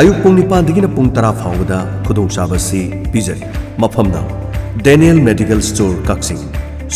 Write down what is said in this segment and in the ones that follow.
ꯑꯌꯨꯛ ꯄꯨꯡ 9ꯗꯒꯤꯅ ꯄꯨꯡ 10 ꯐꯥꯎꯕꯗ ꯈꯨꯗꯣꯡꯆꯥꯕ ꯑꯁꯤ ꯄꯤꯖꯔꯤ ꯃꯐꯝꯅ Daniel medical store Kakching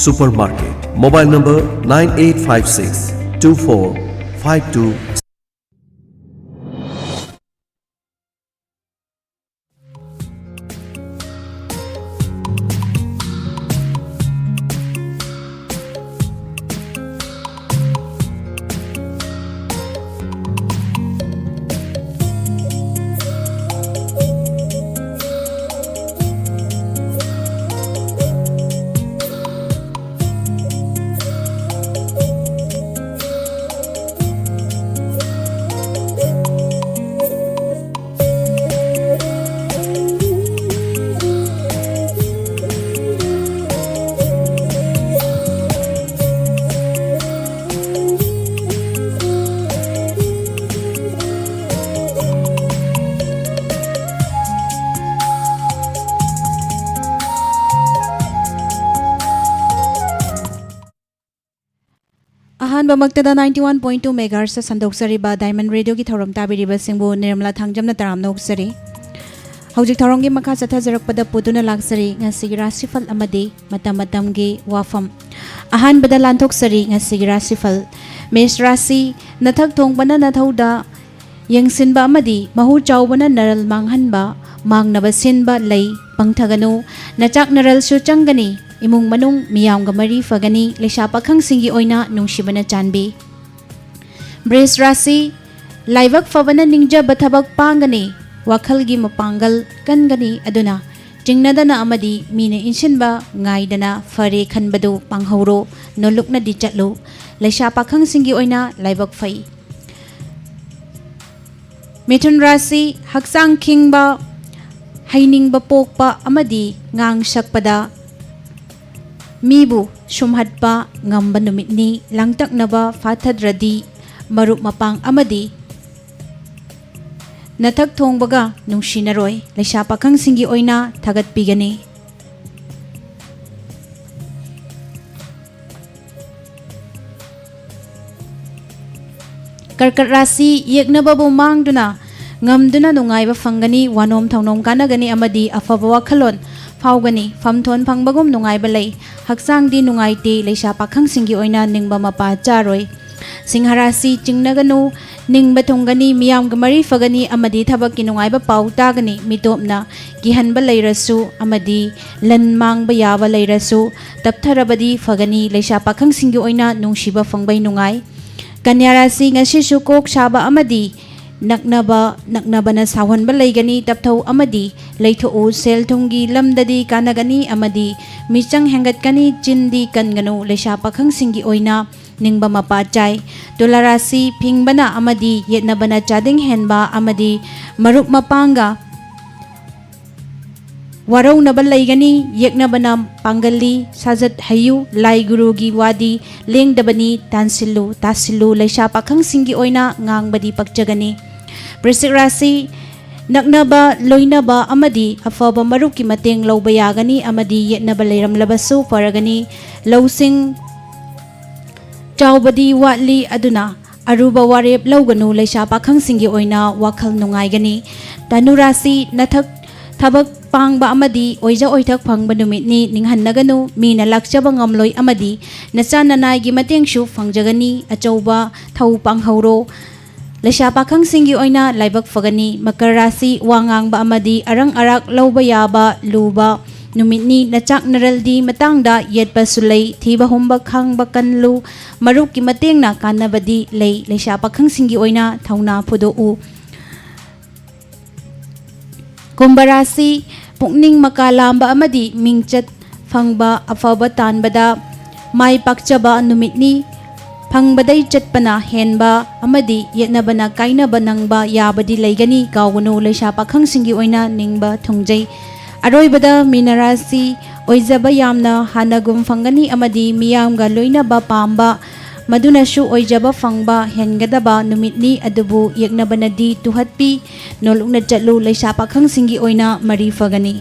super market mobile number 98562452ꯑꯍꯥꯟꯕꯃꯛꯇꯗ 91.2 ꯃꯦꯒꯥꯍꯔꯠꯖ ꯁꯟꯗꯣꯛꯆꯔꯤꯕ ꯗꯥꯏꯃꯟ ꯔꯦꯗꯤꯑꯣꯒꯤ ꯊꯧꯔꯝ ꯇꯥꯕꯤꯔꯤꯕꯁꯤꯡꯕꯨ ꯅꯤꯔꯃꯂꯥ ꯊꯥꯡꯖꯝꯅ ꯇꯔꯥꯝꯅ ꯑꯣꯛꯆꯔꯤ꯫ ꯍꯧꯖꯤꯛ ꯊꯧꯔꯝꯒꯤ ꯃꯈꯥ ꯆꯠꯊꯖꯔꯛꯄꯗ ꯄꯨꯗꯨꯅ ꯂꯥꯛꯆꯔꯤ ꯉꯁꯤꯒꯤ ꯔꯥꯁꯤꯐꯜ ꯑꯃꯗꯤ ꯃꯇꯝ ꯃꯇꯝꯒꯤ ꯋꯥꯐꯝ꯫ ꯑꯍꯥꯟꯕꯗ ꯂꯥꯟꯊꯣꯛꯆꯔꯤ ꯉꯁꯤꯒꯤ ꯔꯥꯁꯤꯐꯜ꯫ ꯃꯦꯁ ꯔꯥꯁꯤ ꯅꯊꯛ ꯊꯣꯡꯕꯅ ꯅꯊꯧꯗ ꯌꯦꯡꯁꯤꯟꯕ ꯑꯃꯗꯤ ꯃꯍꯨ ꯆꯥꯎꯕꯅ ꯅꯔꯜ ꯃꯥꯡꯍꯟꯕ ꯃꯥꯡꯅꯕ ꯁꯤꯟꯕ ꯂꯩ ꯄꯪꯊꯒꯅꯨ ꯅꯆꯥꯛ ꯅꯔꯜꯁꯨ ꯆꯪꯒꯅꯤ ꯏꯃꯨꯡ ꯃꯅꯨꯡ ꯃꯤꯌꯥꯝꯒ ꯃꯔꯤ ꯐꯒꯅꯤ ꯂꯩꯁꯥ ꯄꯥꯈꯪꯁꯤꯡꯒꯤ ꯑꯣꯏꯅ ꯅꯨꯡꯁꯤꯕꯅ ꯆꯥꯟꯕꯤ꯫ ꯕ꯭ꯔꯤꯖ ꯔꯥꯁꯤ ꯂꯥꯏꯕꯛ ꯐꯕꯅ ꯅꯤꯡꯖꯕ ꯊꯕꯛ ꯄꯥꯡꯒꯅꯤ ꯋꯥꯈꯜꯒꯤ ꯃꯄꯥꯡꯒꯜ ꯀꯟꯒꯅꯤ ꯑꯗꯨꯅ ꯆꯤꯡꯅꯗꯅ ꯑꯃꯗꯤ ꯃꯤꯅ ꯏꯟꯁꯤꯟꯕ ꯉꯥꯏꯗꯅ ꯐꯔꯦ ꯈꯟꯕꯗꯨ ꯄꯥꯡꯍꯧꯔꯣ ꯅꯣꯂꯨꯛꯅꯗꯤ ꯆꯠꯂꯨ ꯂꯩꯁꯥ ꯄꯥꯈꯪꯁꯤꯡꯒꯤ ꯑꯣꯏꯅ ꯂꯥꯏꯕꯛ ꯐꯩ꯫ ꯃꯤꯊꯨꯟ ꯔꯥꯁꯤ ꯍꯛꯆꯥꯡ ꯈꯤꯡꯕ ꯍꯩꯅꯤꯡꯕ ꯄꯣꯛꯄ ꯑꯃꯗꯤ ꯉꯥꯡ ꯁꯛꯄꯗ ꯃꯤꯕꯨ ꯁꯨꯝꯍꯠꯄ ꯉꯝꯕ ꯅꯨꯃꯤꯠꯅꯤ ꯂꯥꯡꯇꯛꯅꯕ ꯐꯥꯊꯗ꯭ꯔꯗꯤ ꯃꯔꯨꯞ ꯃꯄꯥꯡ ꯑꯃꯗꯤ ꯅꯊꯛ ꯊꯣꯡꯕꯒ ꯅꯨꯡꯁꯤꯅꯔꯣꯏ ꯂꯩꯁꯥ ꯄꯥꯈꯪꯁꯤꯡꯒꯤ ꯑꯣꯏꯅ ꯊꯥꯒꯠꯄꯤꯒꯅꯤ꯫ ꯀꯔꯀꯠ ꯔꯥꯁꯤ ꯌꯦꯛꯅꯕꯕꯨ ꯃꯥꯡꯗꯨꯅ ꯉꯝꯗꯨꯅ ꯅꯨꯡꯉꯥꯏꯕ ꯐꯪꯒꯅꯤ ꯋꯥꯅꯣꯝ ꯊꯧꯅꯣꯝ ꯀꯥꯟꯅꯒꯅꯤ ꯑꯃꯗꯤ ꯑꯐꯕ ꯋꯥꯈꯜꯂꯣꯟ ꯐꯥꯎꯒꯅꯤ ꯐꯝꯊꯣꯟ ꯐꯪꯕꯒꯨꯝ ꯅꯨꯡꯉꯥꯏꯕ ꯂꯩ ꯍꯛꯆꯥꯡꯗꯤ ꯅꯨꯡꯉꯥꯏꯇꯦ ꯂꯩꯁꯥ ꯄꯥꯈꯪꯁꯤꯡꯒꯤ ꯑꯣꯏꯅ ꯅꯤꯡꯕ ꯃꯄꯥ ꯆꯥꯔꯣꯏ꯫ ꯁꯤꯡꯍ ꯔꯥꯁꯤ ꯆꯤꯡꯅꯒꯅꯨ ꯅꯤꯡꯕ ꯊꯨꯡꯒꯅꯤ ꯃꯤꯌꯥꯝꯒ ꯃꯔꯤ ꯐꯒꯅꯤ ꯑꯃꯗꯤ ꯊꯕꯛꯀꯤ ꯅꯨꯡꯉꯥꯏꯕ ꯄꯥꯎ ꯇꯥꯒꯅꯤ ꯃꯤꯇꯣꯞꯅ ꯀꯤꯍꯟꯕ ꯂꯩꯔꯁꯨ ꯑꯃꯗꯤ ꯂꯟ ꯃꯥꯡꯕ ꯌꯥꯕ ꯂꯩꯔꯁꯨ ꯇꯞꯊꯔꯕꯗꯤ ꯐꯒꯅꯤ ꯂꯩꯁꯥ ꯄꯥꯈꯪꯁꯤꯡꯒꯤ ꯑꯣꯏꯅ ꯅꯨꯡꯁꯤꯕ ꯐꯪꯕꯩ ꯅꯨꯡꯉꯥꯏ꯫ ꯀꯟꯌꯥ ꯔꯥꯁꯤ ꯉꯁꯤꯁꯨ ꯀꯣꯛ ꯁꯥꯕ ꯑꯃꯗꯤ ꯅꯛꯅꯕꯅ ꯁꯥꯎꯍꯟꯕ ꯂꯩꯒꯅꯤ ꯇꯞꯊꯧ ꯑꯃꯗꯤ ꯂꯩꯊꯣꯛꯎ ꯁꯦꯜ ꯊꯨꯝꯒꯤ ꯂꯝꯗꯗꯤ ꯀꯥꯟꯅꯒꯅꯤ ꯑꯃꯗꯤ ꯃꯤꯆꯪ ꯍꯦꯟꯒꯠꯀꯅꯤ ꯆꯤꯟꯗꯤ ꯀꯟꯒꯅꯨ ꯂꯩꯁꯥ ꯄꯥꯈꯪꯁꯤꯡꯒꯤ ꯑꯣꯏꯅ ꯅꯤꯡꯕ ꯃꯄꯥ ꯆꯥꯏ꯫ ꯇꯨꯂꯥ ꯔꯥꯁꯤ ꯐꯤꯡꯕꯅ ꯑꯃꯗꯤ ꯌꯦꯠꯅꯕꯅ ꯆꯥꯗꯤꯡ ꯍꯦꯟꯕ ꯑꯃꯗꯤ ꯃꯔꯨꯞ ꯃꯄꯥꯡꯒ ꯋꯥꯔꯧꯅꯕ ꯂꯩꯒꯅꯤ ꯌꯦꯛꯅꯕꯅ ꯄꯥꯡꯒꯜꯂꯤ ꯁꯥꯖꯠ ꯍꯩꯌꯨ ꯂꯥꯏ ꯒꯨꯔꯨꯒꯤ ꯋꯥꯗꯤ ꯂꯦꯡꯗꯕꯅꯤ ꯇꯥꯁꯤꯜꯂꯨ ꯂꯩꯁꯥ ꯄꯥꯈꯪꯁꯤꯡꯒꯤ ꯑꯣꯏꯅ ꯉꯥꯡꯕꯗꯤ ꯄꯛꯆꯒꯅꯤ꯫ ꯕ꯭ꯔꯤꯁꯤꯛ ꯔꯥꯁꯤ ꯅꯛꯅꯕ ꯂꯣꯏꯅꯕ ꯑꯃꯗꯤ ꯑꯐꯕ ꯃꯔꯨꯞꯀꯤ ꯃꯇꯦꯡ ꯂꯧꯕ ꯌꯥꯒꯅꯤ ꯑꯃꯗꯤ ꯌꯦꯠꯅꯕ ꯂꯩꯔꯝꯂꯕꯁꯨ ꯐꯔꯒꯅꯤ ꯂꯧꯁꯤꯡ ꯆꯥꯎꯕꯗꯤ ꯋꯥꯠꯂꯤ ꯑꯗꯨꯅ ꯑꯔꯨꯕ ꯋꯥꯔꯦꯞ ꯂꯧꯒꯅꯨ ꯂꯩꯁꯥ ꯄꯥꯈꯪꯁꯤꯡꯒꯤ ꯑꯣꯏꯅ ꯋꯥꯈꯜ ꯅꯨꯡꯉꯥꯏꯒꯅꯤ꯫ ꯙꯅꯨ ꯔꯥꯁꯤ ꯊꯕꯛ ꯄꯥꯡꯕ ꯑꯃꯗꯤ ꯑꯣꯏꯖ ꯑꯣꯏꯊꯛ ꯐꯪꯕ ꯅꯨꯃꯤꯠꯅꯤ ꯅꯤꯡꯍꯟꯅꯒꯅꯨ ꯃꯤꯅ ꯂꯥꯛꯆꯕ ꯉꯝꯂꯣꯏ ꯑꯃꯗꯤ ꯅꯆꯥ ꯅꯅꯥꯏꯒꯤ ꯃꯇꯦꯡꯁꯨ ꯐꯪꯖꯒꯅꯤ ꯑꯆꯧꯕ ꯊꯧ ꯄꯥꯡꯍꯧꯔꯣ ꯂꯩꯁꯥ ꯄꯥꯈꯪꯁꯤꯡꯒꯤ ꯑꯣꯏꯅ ꯂꯥꯏꯕꯛ ꯐꯒꯅꯤ꯫ ꯃꯀꯔ ꯔꯥꯁꯤ ꯋꯥ ꯉꯥꯡꯕ ꯑꯃꯗꯤ ꯑꯔꯪ ꯑꯔꯥꯛ ꯂꯧꯕ ꯌꯥꯕ ꯂꯨꯕ ꯅꯨꯃꯤꯠꯅꯤ ꯅꯆꯥꯛ ꯅꯔꯜꯗꯤ ꯃꯇꯥꯡꯗ ꯌꯦꯠꯄꯁꯨ ꯂꯩ ꯊꯤꯕ ꯍꯨꯝꯕ ꯈꯥꯡꯕ ꯀꯟꯂꯨ ꯃꯔꯨꯞꯀꯤ ꯃꯇꯦꯡꯅ ꯀꯥꯟꯅꯕꯗꯤ ꯂꯩ ꯂꯩꯁꯥ ꯄꯥꯈꯪꯁꯤꯡꯒꯤ ꯑꯣꯏꯅ ꯊꯧꯅꯥ ꯐꯨꯗꯣꯛꯎ꯫ ꯀꯨꯝꯚ ꯔꯥꯁꯤ ꯄꯨꯛꯅꯤꯡ ꯃꯀꯥ ꯂꯥꯝꯕ ꯑꯃꯗꯤ ꯃꯤꯡꯆꯠ ꯐꯪꯕ ꯑꯐꯕ ꯇꯥꯟꯕꯗ ꯃꯥꯏ ꯄꯥꯛꯆꯕ ꯅꯨꯃꯤꯠꯅꯤ ꯐꯪꯕꯗꯩ ꯆꯠꯄꯅ ꯍꯦꯟꯕ ꯑꯃꯗꯤ ꯌꯦꯠꯅꯕꯅ ꯀꯥꯏꯅꯕ ꯅꯪꯕ ꯌꯥꯕꯗꯤ ꯂꯩꯒꯅꯤ ꯀꯥꯎꯒꯅꯨ ꯂꯩꯁꯥ ꯄꯥꯈꯪꯁꯤꯡꯒꯤ ꯑꯣꯏꯅ ꯅꯤꯡꯕ ꯊꯨꯡꯖꯩ꯫ ꯑꯔꯣꯏꯕꯗ ꯃꯤꯅ ꯔꯥꯁꯤ ꯑꯣꯏꯖꯕ ꯌꯥꯝꯅ ꯍꯥꯟꯅꯒꯨꯝ ꯐꯪꯒꯅꯤ ꯑꯃꯗꯤ ꯃꯤꯌꯥꯝꯒ ꯂꯣꯏꯅꯕ ꯄꯥꯝꯕ ꯃꯗꯨꯅꯁꯨ ꯑꯣꯏꯖꯕ ꯐꯪꯕ ꯍꯦꯟꯒꯗꯕ ꯅꯨꯃꯤꯠꯅꯤ ꯑꯗꯨꯕꯨ ꯌꯦꯛꯅꯕꯅꯗꯤ ꯇꯨꯍꯠꯄꯤ ꯅꯣꯂꯨꯛꯅ ꯆꯠꯂꯨ ꯂꯩꯁꯥ ꯄꯥꯈꯪꯁꯤꯡꯒꯤ ꯑꯣꯏꯅ ꯃꯔꯤ ꯐꯒꯅꯤ꯫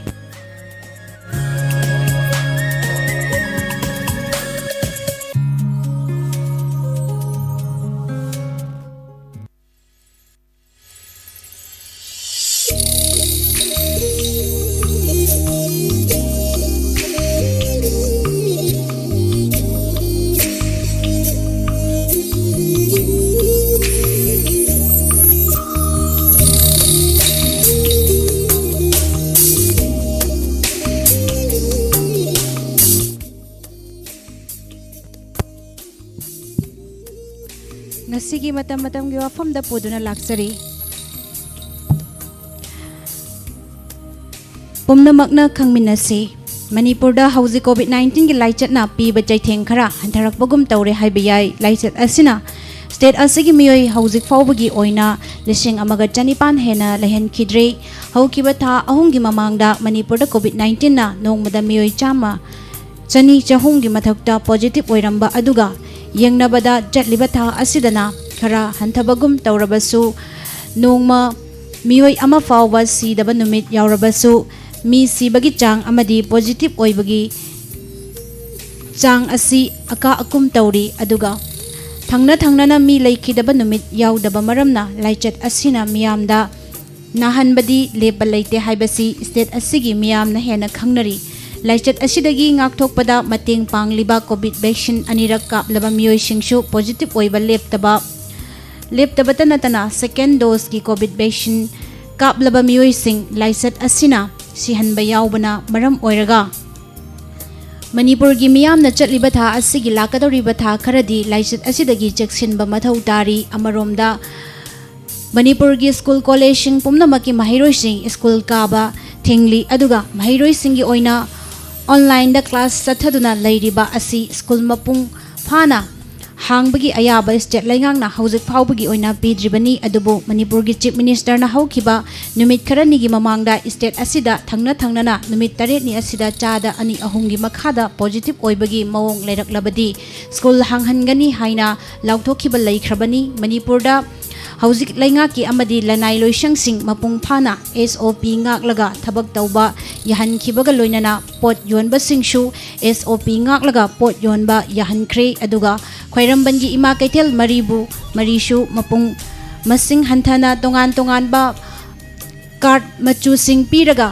ꯉꯁꯤꯒꯤ ꯃꯇꯝꯒꯤ ꯋꯥꯐꯝꯗ ꯄꯨꯗꯨꯅ ꯂꯥꯛꯆꯔꯤ꯫ ꯄꯨꯝꯅꯃꯛꯅ ꯈꯪꯃꯤꯟꯅꯁꯤ ꯃꯅꯤꯄꯨꯔꯗ ꯍꯧꯖꯤꯛ COVID-19 ꯒꯤ ꯂꯥꯏꯆꯠꯅ ꯄꯤꯕ ꯆꯩꯊꯦꯡ ꯈꯔ ꯍꯟꯊꯔꯛꯄꯒꯨꯝ ꯇꯧꯔꯦ ꯍꯥꯏꯕ ꯌꯥꯏ꯫ ꯂꯥꯏꯆꯠ ꯑꯁꯤꯅ स्टेट असगी मियोई हौजिक फाउबगी ओइना 1,100 हेना लेहनखिद्रे। हौकिबा था अहुंगी ममांगदा मणिपुरदा कोविड-19 ना नोंगमदा मियोई चामा चनी चहुंगी मथक्ता पॉजिटिव ओइरंबा अदुगा यंगनबदा जटलिबा था असिदना खरा हंथबगुम तौरबसु नोंगमा मियोई अमा फाउबा सीदबा नुमित यावरबसु मी सीबगी चांग अमदी पॉजिटिव ओइबगी चांग असि अका अकुम तौरी अदुगा थंगना मी लेखिदबा नुमित यावदबा मरमना लाइचत असिना मियामदा नाहनबदी लेपा लेते हाइबसी स्टेट असिगी मियामना हेना खंगनरी। लाइचत असिदगी ngaktokpada mateng pangliba COVID vaccine अनिरक कापलबा मियोइसिंगसु पॉजिटिव ओइबा लेपतबता नतना सेकेंड डोज की कोविड वैक्सीन कापलबा मियोइसिंग लाइचत असिना सिहनबा यावबना मरम ओइरगा मणिपुर की मियामना चटलिबा था असिगी लाकदौरिबा था खरदी लाइचत असिदगी चेक्सिनबा मथौ तारी। अमरोमदा मणिपुर की स्कूल कॉलेजिंग पुमनमकी महिरोइसिंग स्कूल काबा थेंगली अदुगा महिरोइसिंगी ओइना ऑनलाइन दा क्लास चथदुना लैरिबा असि स्कूल मपुंग फाना हांगबगी अयाबा स्टेट लैंगांगना हौजिक फाउबगी ओइना पीद्रिबनी। अदुबो मणिपुर की चीफ मिनिस्टर ना हौखिबा नुमित खरनिगी ममांगदा स्टेट असिदा थंगना नुमित 8 नि असिदा चादा अनि अहुंगी मखादा पॉजिटिव ओइबगी मवोंग लेरकलबदी स्कूल हांगहनगनी हाइना लाउथोखिबा लैख्रबनी। मणिपुरदा हौजिक लैंगा की अमदी लनाई लोइसंगसिंग मपुंग फाना SOP ngaklaga थबक तौबा यहनखिबगा लोइनना पोट योनबसिंगसु SOP ngaklaga पोट योनबा यहनख्रे। अदुगा खैरमबनगी इमा कैथेल मरीसु मपुंग मसिंग हंथना तोंगान कार्ड मचुसिंग पीरगा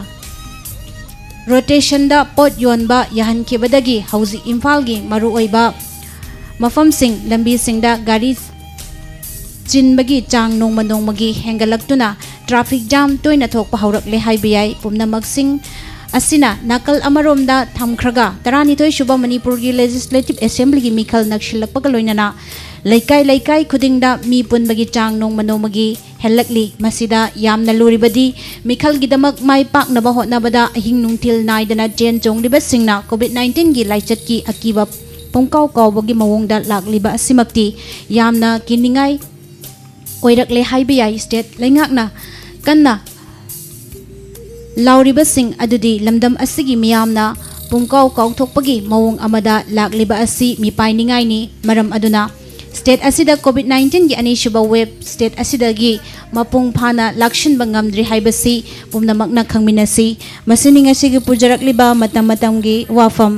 रोटेशन दा पोट योनबा यहनखिबदगी हौजिक इम्फालगी मरुओइबा मफमसिंग लंबीसिंगदा गाड़ी चिनबगी चांग नोंगमगी हेंगलक्तुना ट्रैफिक जाम तोइना थोकपा हौरकले हाइबयाई। पुमनमक्सिंग असिना नाकल अमरोमदा थमख्रगा 12 सुबा मणिपुर की लेजिस्लेटिव असेंबली की मिखल नक्सिलकपगा लोइनना लेकाई खुदिंगदा मी पुनबगी चांग नोंगमगी हेलकली। मसिदा यामना लुरिबदी मिखलगिदमक माई पाकनबा होटनबदा अहिंग नुंथिल नाइदना चेन चोंगलिबसिंगना COVID-19 की लाइचत की अकीबा पुंकाव कावबगी मवोंगदा लाकलिबा असिमक्ति यामना किनिंगाई ओइरकले हाइबयाई। स्टेट लैंगाकना कन्ना लाउरिबसिंग अदुदी लमदम असिगी मियामना पुंकाव कावथोकपगी मवोंग अमदा लाकलिबा असि मिपाइनिंगाइनी। मरम अदुना स्टेट असिदा COVID-19 की अनिसुबा वेब स्टेट असिदगी मपुंग फाना लाक्शिनबा ngamdri हाइबसी पुमनमकना खंगमिनसी। मसिनिंग असिगी पुजरकलिबा मतम मतमगी वाफम।